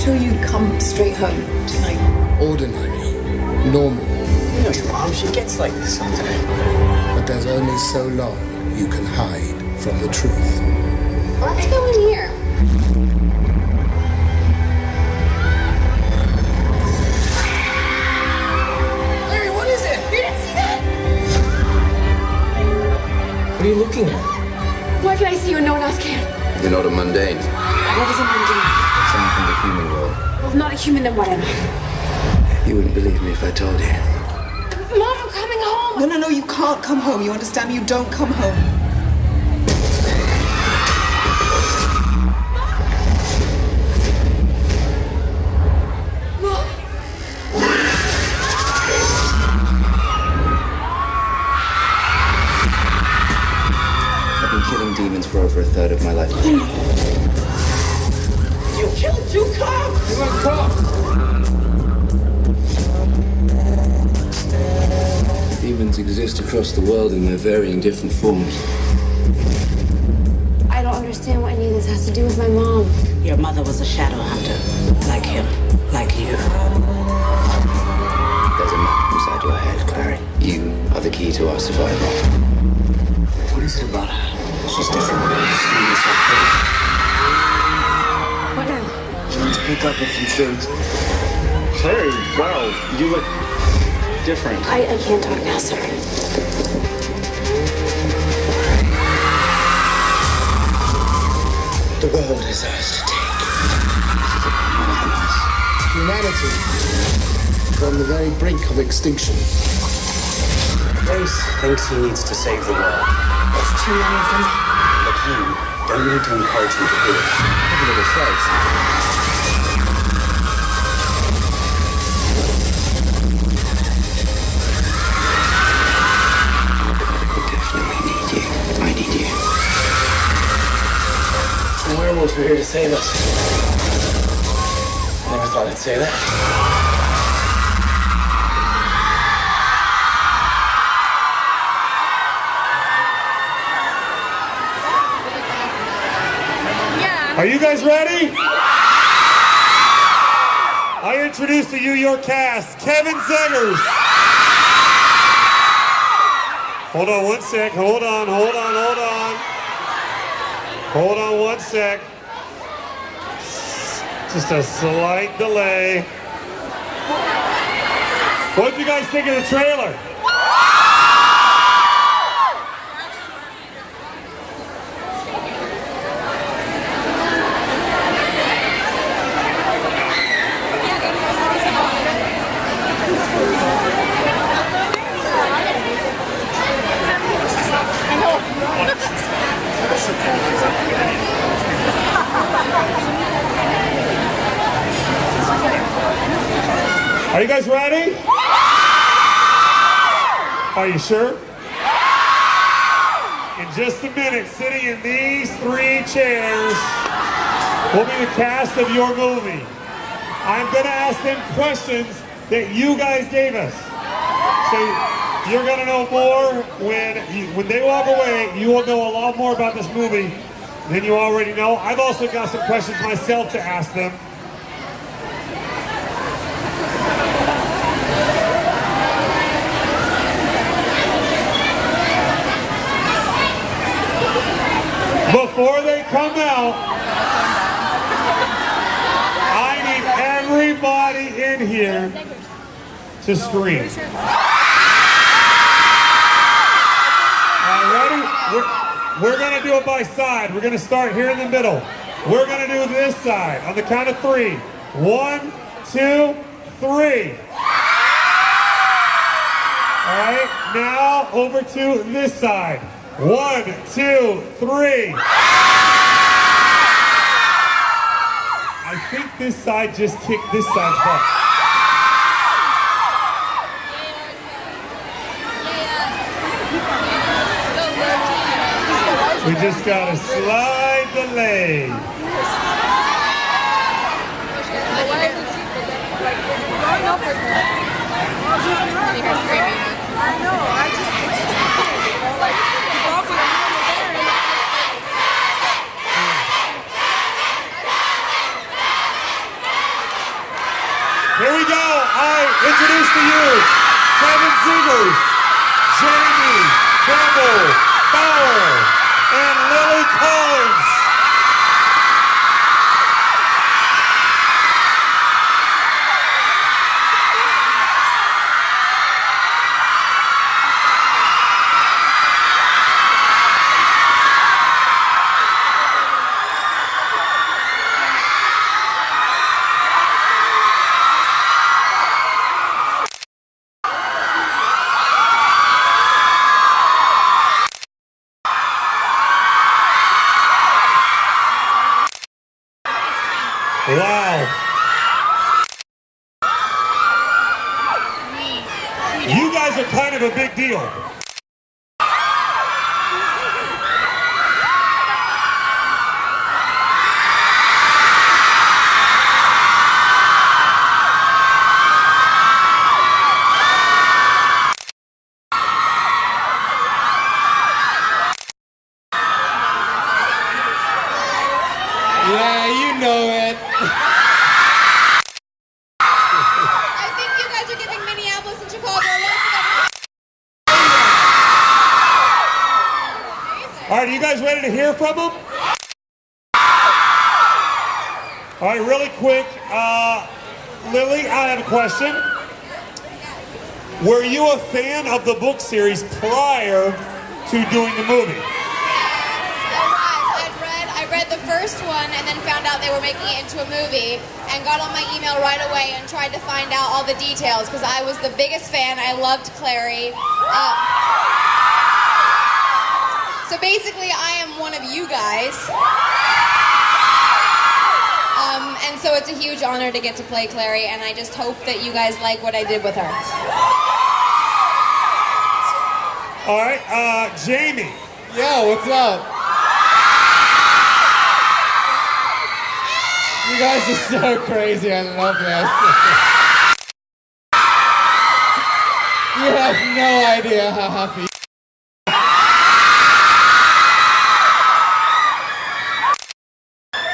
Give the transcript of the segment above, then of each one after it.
sure you come straight home tonight? Ordinary. Normal. You know your mom, she gets like this someday. But there's only so long you can hide from the truth. Let's go in here. Larry, what is it? You didn't see that? What are you looking at? Why can I see you and no one else can? You're not a mundane. What is a mundane? Someone from the human world. Well, if not a human, then what am I? You wouldn't believe me if I told you. Mom, I'm coming home. No, you can't come home. You understand me? You don't come home. I've been killing demons for over a third of my life. You killed 2 cops! You want cops? Demons exist across the world in their varying different forms. I don't understand what any of this has to do with my mom. Your mother was a shadow hunter, like him, like you. There's a map inside your head, Clary. You are the key to our survival. What is it about her? She's different. What now? Let's pick up a few things. Clary, wow, you look different. I can't talk now, sir. The world is ours to take. Humanity is on the very brink of extinction. Grace thinks he needs to save the world. There's too many of them. But you don't need to encourage him to do it. Have a little faith. I need you. The werewolves are here to save us. I never thought I'd say that. Are you guys ready? I introduce to you your cast, Kevin Zegers. Hold on one sec, hold on. Hold on one sec. Just a slight delay. What did you guys think of the trailer? Are you guys ready? Are you sure? In just a minute, sitting in these 3 chairs will be the cast of your movie. I'm gonna ask them questions that you guys gave us. So you're gonna know more when they walk away. You will know a lot more about this movie than you already know. I've also got some questions myself to ask them. Before they come out, I need everybody in here to scream. All right, ready? We're gonna do it by side. We're gonna start here in the middle. We're gonna do this side on the count of 3. 1, 2, 3. All right, now over to this side. 1, 2, 3. I think this side just kicked this side's butt. We just got a slight delay. Bauer and Lily Collins. Wow. You guys are kind of a big deal. Yeah, you know it. I think you guys are giving Minneapolis and Chicago a lot All right, are you guys ready to hear from them? All right, really quick. Lily, I have a question. Were you a fan of the book series prior to doing the movie? I read the first one and then found out they were making it into a movie and got on my email right away and tried to find out all the details because I was the biggest fan. I loved Clary. So basically, I am one of you guys. And so it's a huge honor to get to play Clary, and I just hope that you guys like what I did with her. All right, Jamie. Yo, what's up? You guys are so crazy. I love this. You have no idea how happy.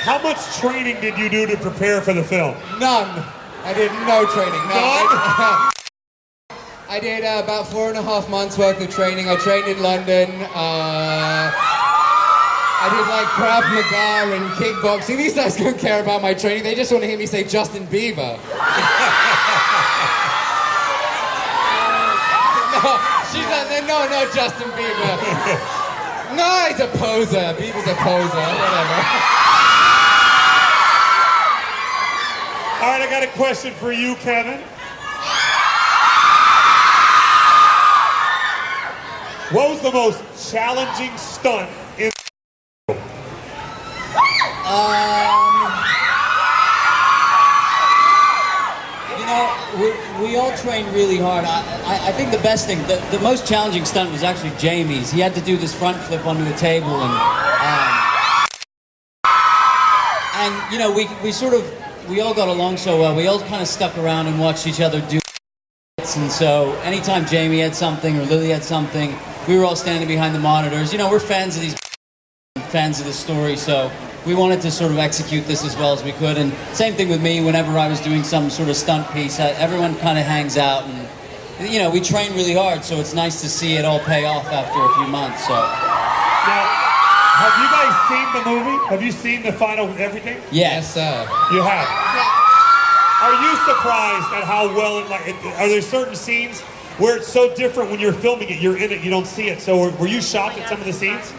How much training did you do to prepare for the film? None. I did no training. No. None? I did about 4.5 months worth of training. I trained in London. I did like Krav Maga and kickboxing. These guys don't care about my training. They just want to hear me say Justin Bieber. No, she's not. No, Justin Bieber. No, he's a poser. Bieber's a poser. Whatever. All right, I got a question for you, Kevin. What was the most challenging stunt in we all trained really hard. I think the best thing, the most challenging stunt was actually Jamie's. He had to do this front flip under the table, and you know, we all got along so well. We all kind of stuck around and watched each other do it. And so anytime Jamie had something or Lily had something, we were all standing behind the monitors. You know, we're fans of these, fans of the story, so we wanted to sort of execute this as well as we could. And same thing with me, whenever I was doing some sort of stunt piece, everyone kind of hangs out, and you know, we train really hard, so it's nice to see it all pay off after a few months. So now, have you guys seen the movie? Have you seen the final everything? Yes, sir. You have? Yeah. Are you surprised at how well are there certain scenes where it's so different when you're filming it, you're in it, you don't see it? So were you shocked at some of the scenes?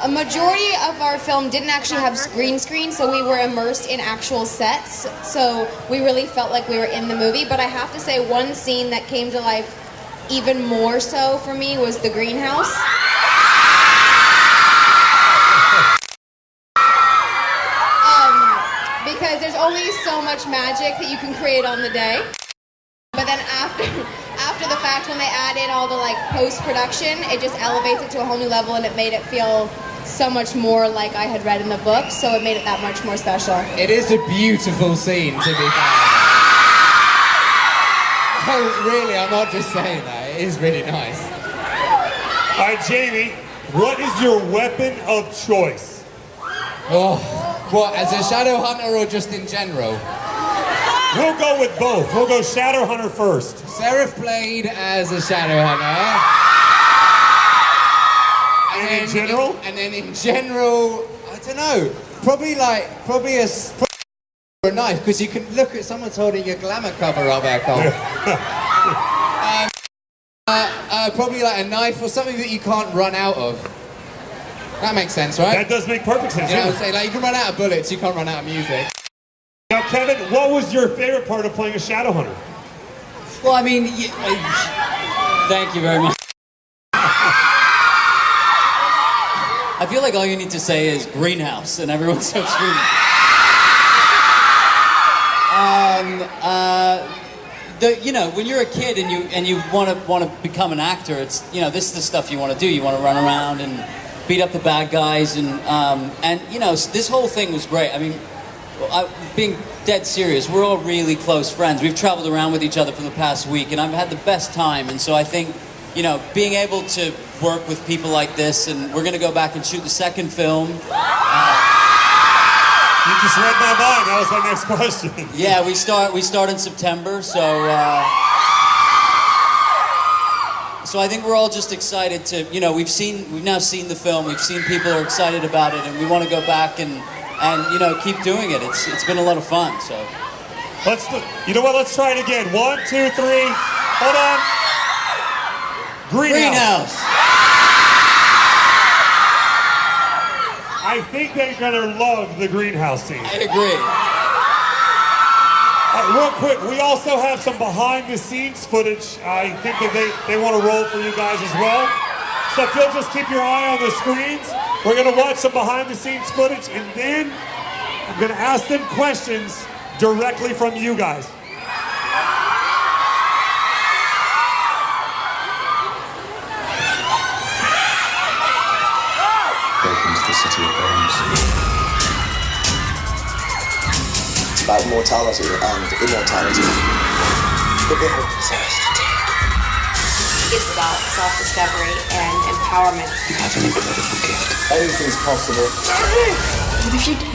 A majority of our film didn't actually have green screen, so we were immersed in actual sets. So we really felt like we were in the movie. But I have to say, one scene that came to life even more so for me was the greenhouse. Because there's only so much magic that you can create on the day. But then after the fact, when they add in all the like post-production, it just elevates it to a whole new level, and it made it feel so much more like I had read in the book, so it made it that much more special. It is a beautiful scene, to be fair. Oh, really, I'm not just saying that. It is really nice. All right, Jamie, what is your weapon of choice? Oh, what, as a shadow hunter or just in general? We'll go with both. We'll go Shadowhunter first. Seraph played as a shadow hunter. general? And then in general, I don't know. Probably a knife, because you can look at someone's holding your glamour cover up there, Cole. Probably like a knife or something that you can't run out of. That makes sense, right? That does make perfect sense. You know Yeah. what I'm saying? Like, you can run out of bullets, you can't run out of music. Now, Kevin, what was your favorite part of playing a shadow hunter? Well, I mean, thank you very much. I feel like all you need to say is greenhouse, and everyone starts screaming. You know, when you're a kid and you want to become an actor, it's, you know, this is the stuff you want to do. You want to run around and beat up the bad guys, and you know, this whole thing was great. I mean, being dead serious, we're all really close friends. We've traveled around with each other for the past week, and I've had the best time. And so I think, you know, being able to work with people like this, and we're going to go back and shoot the second film. You just read my mind. That was my next question. Yeah, we start in September, so I think we're all just excited to, you know, we've now seen the film, we've seen people are excited about it, and we want to go back and you know, keep doing it. It's been a lot of fun. So you know what? Let's try it again. 1, 2, 3. Hold on. Greenhouse. I think they're gonna love the greenhouse scene. I agree. Real quick, we also have some behind the scenes footage. I think that they want to roll for you guys as well. So if you'll just keep your eye on the screens, we're gonna watch some behind the scenes footage, and then I'm gonna ask them questions directly from you guys. Welcome to the City of Bones. It's about mortality and immortality. The bit of possessed. It's about self-discovery and empowerment. You have an incredible gift. Anything's possible. What if you do?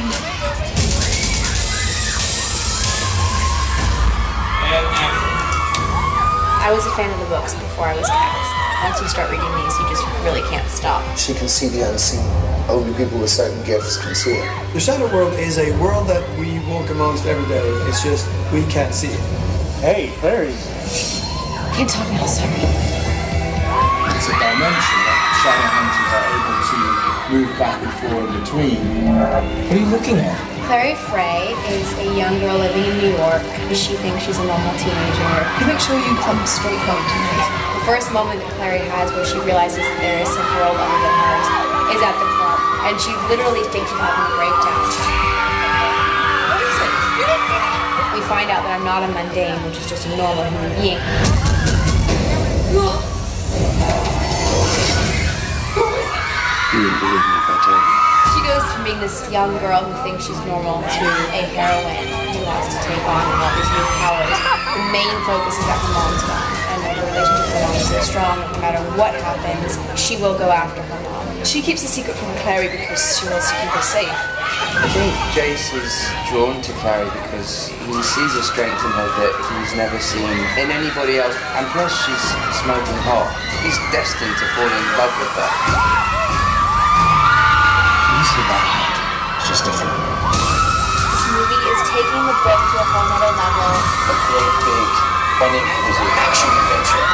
I was a fan of the books before I was cast. Once you start reading these, you just really can't stop. She can see the unseen. Only people with certain gifts can see it. The shadow world is a world that we walk amongst every day. It's just we can't see it. Hey, Clary. Can't tell me, sorry. It's a dimension that shadow hunters are able to move back and forth between. What are you looking at? Clary Frey is a young girl living in New York. She thinks she's a normal teenager. You make sure you come straight home tonight. The first moment that Clary has where she realizes that there is some world other than hers is at the club. And she literally thinks she's having a breakdown. What is it? We find out that I'm not a mundane, which is just a normal human being. You wouldn't believe me if I told you. She goes from being this young girl who thinks she's normal to a heroine who wants to take on all these new powers. The main focus is that her mom's gone, and her relationship with her mom is so strong that no matter what happens, she will go after her mom. She keeps a secret from Clary because she wants to keep her safe. I think Jace is drawn to Clary because he sees a strength in her that he's never seen in anybody else. And plus, she's smoking hot. He's destined to fall in love with her. It's just different. This movie is taking the book to a whole nother level. A great big uninhibited action adventure.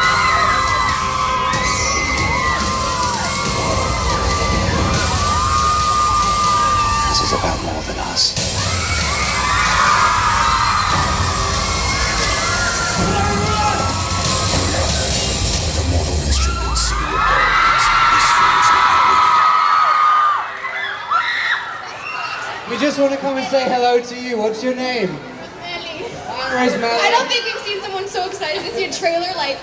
This is about more than us. The mortal instrument City of Bones. This film is not We just want to come and say hello to you. What's your name? I don't think we've seen someone so excited to see a trailer. Like,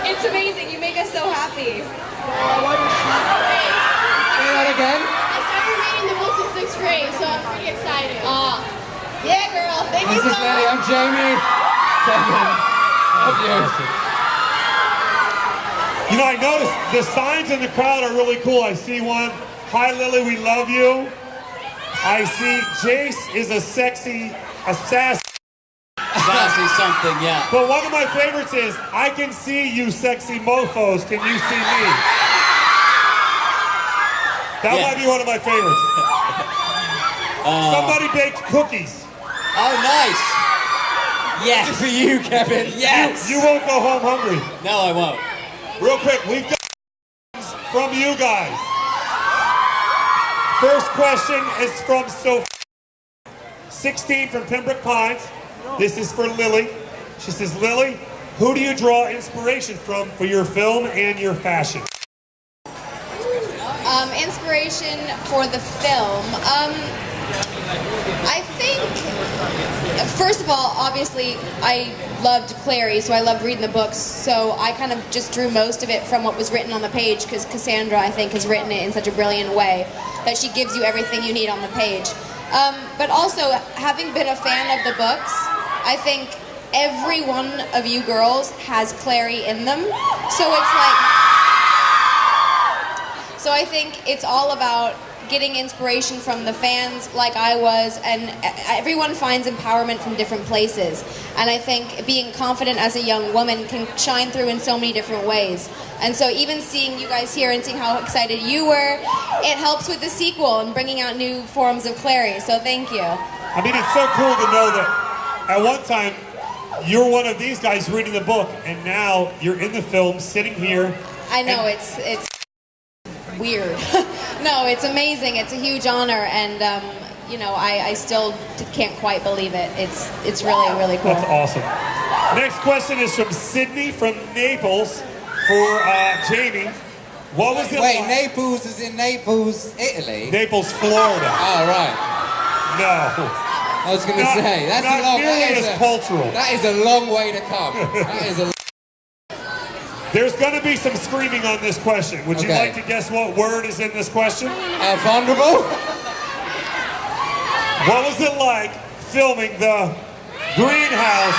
it's amazing. You make us so happy. Say that again. I started reading the books in 6th grade, so I'm pretty excited. Yeah, girl. Thank you This so is Lenny. I'm much. Jamie. Kevin. Love you. You know, I noticed the signs in the crowd are really cool. I see one. Hi, Lily, we love you. I see Jace is a sexy assassin. Sassy something, yeah. But one of my favorites is, I can see you sexy mofos. Can you see me? That Yeah. might be one of my favorites. Somebody baked cookies. Oh, nice. Yes. For you, Kevin. Yes. You won't go home hungry. No, I won't. Real quick, we've got from you guys. First question is from Sophie. 16 from Pembroke Pines. This is for Lily. She says, Lily, who do you draw inspiration from for your film and your fashion? Inspiration for the film. I think, first of all, obviously, I loved Clary, so I loved reading the books. So I kind of just drew most of it from what was written on the page, because Cassandra, I think, has written it in such a brilliant way that she gives you everything you need on the page. But also, having been a fan of the books, I think every one of you girls has Clary in them. So it's like... So I think it's all about getting inspiration from the fans like I was, and everyone finds empowerment from different places. And I think being confident as a young woman can shine through in so many different ways. And so even seeing you guys here and seeing how excited you were, it helps with the sequel and bringing out new forms of Clary. So thank you. I mean, it's so cool to know that at one time you're one of these guys reading the book, and now you're in the film sitting here. I know, it's weird. No, it's amazing. It's a huge honor, and you know, I still can't quite believe it. It's really, really cool. That's awesome. Next question is from Sydney from Naples for Jamie. What was it Wait, like? Naples is in Naples, Italy? Naples, Florida. Oh, right. No. I was going to say, that's not a long nearly that is as a- cultural. That is a long way to come. That is a There's going to be some screaming on this question. Would you Okay. like to guess what word is in this question? vulnerable. What was it like filming the greenhouse?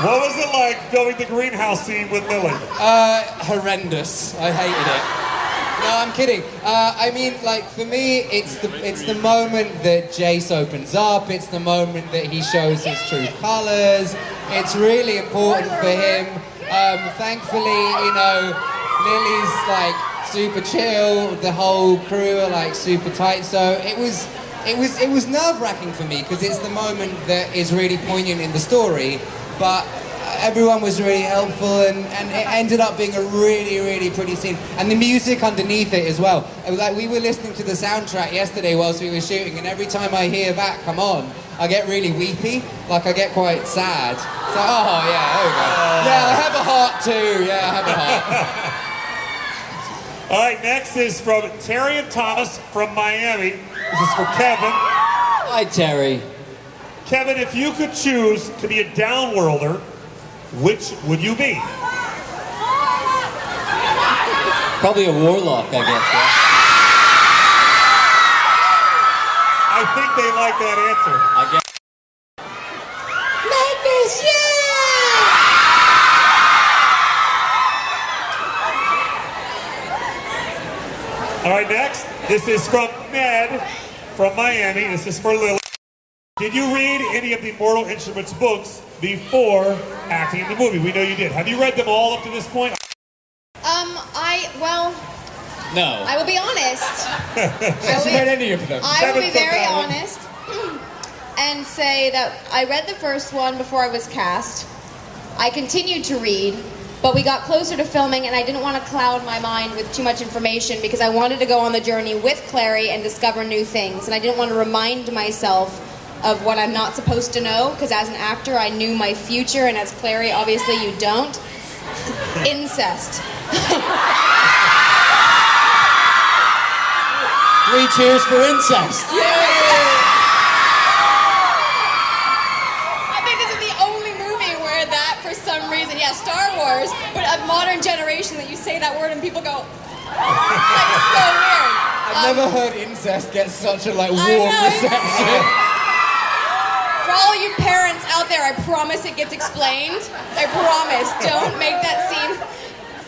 What was it like filming the greenhouse scene with Lily? Horrendous. I hated it. No, I'm kidding. I mean, like, for me, it's the moment that Jace opens up. It's the moment that he shows his true colors. It's really important for him. Thankfully, you know, Lily's like super chill. The whole crew are like super tight. So it was nerve-wracking for me because it's the moment that is really poignant in the story. But everyone was really helpful, and it ended up being a really, really pretty scene. And the music underneath it as well. It was like we were listening to the soundtrack yesterday whilst we were shooting, and every time I hear that come on, I get really weepy. Like, I get quite sad. So, oh, yeah, there we go. Yeah, I have a heart too. Yeah, I have a heart. All right, next is from Terry and Thomas from Miami. This is for Kevin. Hi, Terry. Kevin, if you could choose to be a downworlder, which would you be? Probably a warlock, I guess. Yeah? I think they like that answer. I guess. Madness, All right, next, this is from Ned from Miami. This is for Lily. Did you read any of the Mortal Instruments books before acting in the movie? We know you did. Have you read them all up to this point? No. I will be honest. Hasn't read any of them. I will be Kevin took very that one. honest and say that I read the first one before I was cast. I continued to read, but we got closer to filming, and I didn't want to cloud my mind with too much information because I wanted to go on the journey with Clary and discover new things, and I didn't want to remind myself of what I'm not supposed to know, because as an actor I knew my future, and as Clary obviously you don't. Incest. 3 cheers for incest. I think this is the only movie where that, for some reason, yeah, Star Wars, but a modern generation that you say that word and people go, it's like so weird. I've never heard incest get such a like I warm know. reception. For all you parents out there, I promise it gets explained. I promise. Don't make that scene.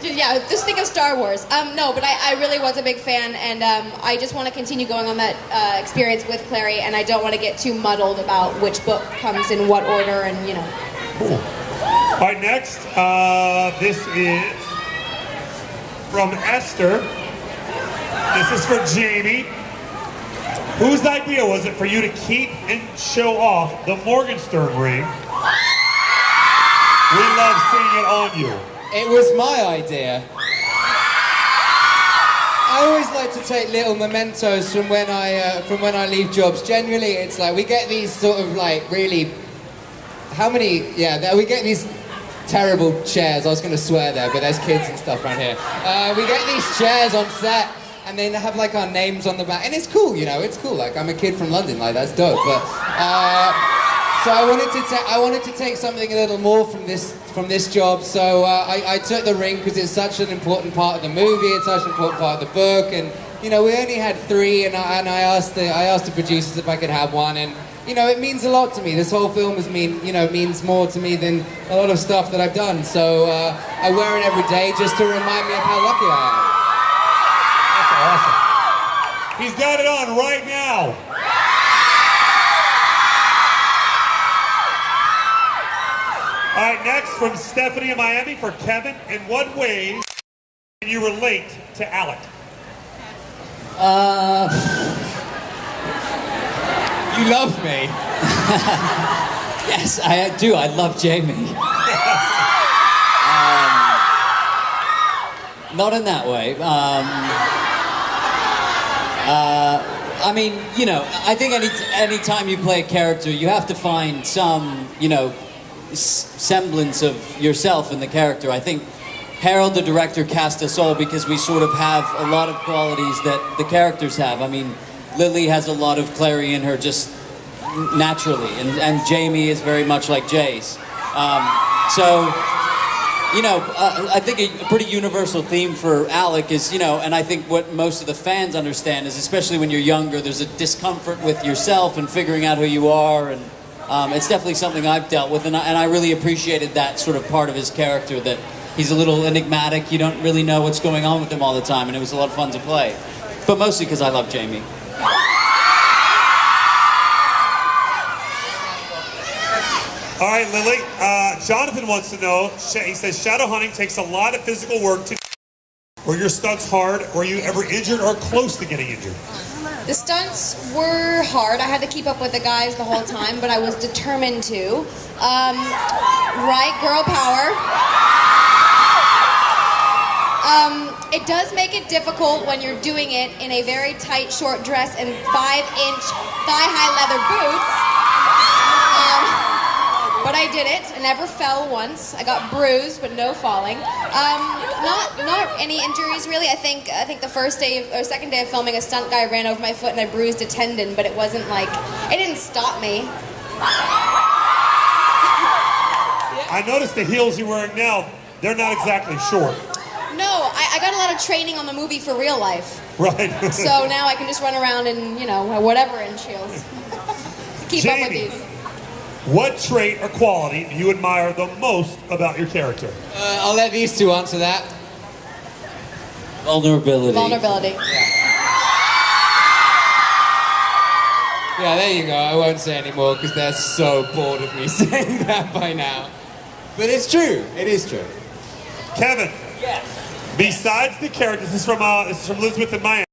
Yeah, just think of Star Wars. No, but I really was a big fan, and I just want to continue going on that experience with Clary, and I don't want to get too muddled about which book comes in what order, and you know. Cool. All right, next, this is from Esther. This is for Jamie. Whose idea was it for you to keep and show off the Morgenstern ring? We love seeing it on you. It was my idea. I always like to take little mementos from when I leave jobs. Generally, it's like we get these sort of like really, we get these terrible chairs. I was going to swear there, but there's kids and stuff around here. We get these chairs on set, and they have like our names on the back, and it's cool, you know, it's cool. Like I'm a kid from London, like that's dope. But so I wanted to take something a little more from this job. So I took the ring because it's such an important part of the movie. It's such an important part of the book, and you know we only had 3, and I asked the producers if I could have one, and you know it means a lot to me. This whole film means more to me than a lot of stuff that I've done. So I wear it every day just to remind me of how lucky I am. That's awesome. He's got it on right now. All right, next from Stephanie in Miami for Kevin. In what ways can you relate to Alec? You love me. Yes, I do. I love Jamie. Not in that way. I mean, you know, I think any time you play a character, you have to find some, you know, semblance of yourself in the character. I think Harold, the director, cast us all because we sort of have a lot of qualities that the characters have. I mean, Lily has a lot of Clary in her just naturally, and Jamie is very much like Jace. So, you know, I think a pretty universal theme for Alec is, you know, and I think what most of the fans understand is, especially when you're younger, there's a discomfort with yourself and figuring out who you are, and it's definitely something I've dealt with, and I really appreciated that sort of part of his character, that he's a little enigmatic, you don't really know what's going on with him all the time, and it was a lot of fun to play. But mostly because I love Jamie. All right, Lily. Jonathan wants to know, he says, shadow hunting takes a lot of physical work to. Were your stunts hard? Were you ever injured or close to getting injured? The stunts were hard. I had to keep up with the guys the whole time, but I was determined to. Right, girl power. It does make it difficult when you're doing it in a very tight short dress and 5-inch thigh-high leather boots. But I did it. I never fell once. I got bruised, but no falling. Not any injuries really. I think the first day or second day of filming, a stunt guy ran over my foot and I bruised a tendon, but it wasn't like, it didn't stop me. I noticed the heels you're wearing now, they're not exactly short. No, I got a lot of training on the movie for real life. Right. So now I can just run around in, you know, whatever inch heels. Keep Jamie, up with these. What trait or quality do you admire the most about your character? I'll let these two answer that. Vulnerability. Vulnerability. Yeah, there you go. I won't say any more because they're so bored of me saying that by now. But it's true. It is true. Kevin. Yes. Besides the character, this is from Elizabeth in Miami.